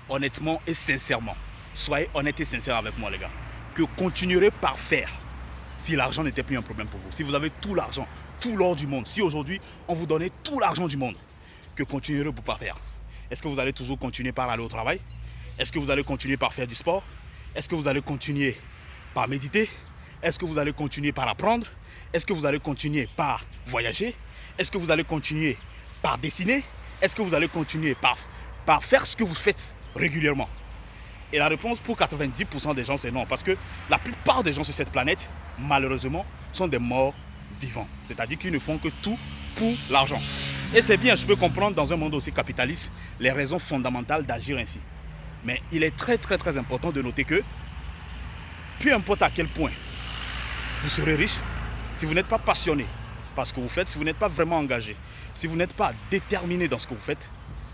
honnêtement et sincèrement, soyez honnêtes et sincères avec moi les gars, que continuerez par faire si l'argent n'était plus un problème pour vous. Si vous avez tout l'argent, tout l'or du monde, si aujourd'hui on vous donnait tout l'argent du monde, que continuerez-vous par faire? Est-ce que vous allez toujours continuer par aller au travail? Est-ce que vous allez continuer par faire du sport? Est-ce que vous allez continuer par méditer? Est-ce que vous allez continuer par apprendre? Est-ce que vous allez continuer par voyager? Est-ce que vous allez continuer par dessiner? Est-ce que vous allez continuer par faire ce que vous faites régulièrement? Et la réponse pour 90% des gens, c'est non. Parce que la plupart des gens sur cette planète, malheureusement, sont des morts vivants. C'est-à-dire qu'ils ne font que tout pour l'argent. Et c'est bien, je peux comprendre dans un monde aussi capitaliste les raisons fondamentales d'agir ainsi. Mais il est très important de noter que, peu importe à quel point vous serez riche, si vous n'êtes pas passionné par ce que vous faites, si vous n'êtes pas vraiment engagé, si vous n'êtes pas déterminé dans ce que vous faites,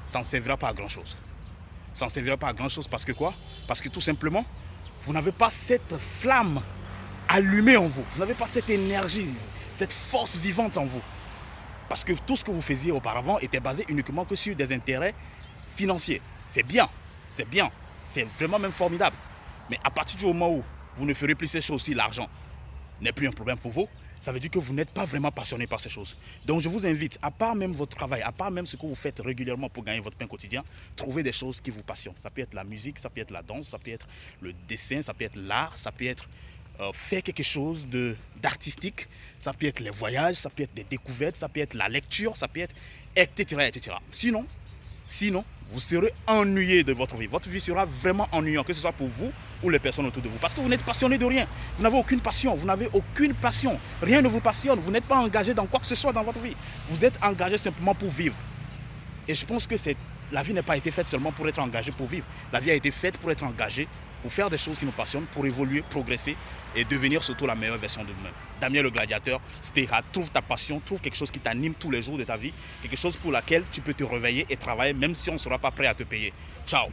ça ne servira pas à grand chose. Ça ne servira pas à grand chose parce que quoi? Parce que tout simplement, vous n'avez pas cette flamme allumée en vous. Vous n'avez pas cette énergie, cette force vivante en vous. Parce que tout ce que vous faisiez auparavant était basé uniquement que sur des intérêts financiers. C'est bien, c'est vraiment même formidable. Mais à partir du moment où vous ne ferez plus ces choses, si l'argent n'est plus un problème pour vous, ça veut dire que vous n'êtes pas vraiment passionné par ces choses. Donc je vous invite, à part même votre travail, à part même ce que vous faites régulièrement pour gagner votre pain quotidien, trouvez des choses qui vous passionnent. Ça peut être la musique, ça peut être la danse, ça peut être le dessin, ça peut être l'art, ça peut être faire quelque chose d'artistique, ça peut être les voyages, ça peut être des découvertes, ça peut être la lecture, ça peut être etc. Sinon, vous serez ennuyé de votre vie. Votre vie sera vraiment ennuyante, que ce soit pour vous ou les personnes autour de vous. Parce que vous n'êtes passionné de rien. Vous n'avez aucune passion. Rien ne vous passionne. Vous n'êtes pas engagé dans quoi que ce soit dans votre vie. Vous êtes engagé simplement pour vivre. Et je pense que la vie n'a pas été faite seulement pour être engagé pour vivre. La vie a été faite pour être engagé, pour faire des choses qui nous passionnent, pour évoluer, progresser et devenir surtout la meilleure version de nous-mêmes. Damien le gladiateur, Stéra, trouve ta passion, trouve quelque chose qui t'anime tous les jours de ta vie, quelque chose pour laquelle tu peux te réveiller et travailler même si on ne sera pas prêt à te payer. Ciao!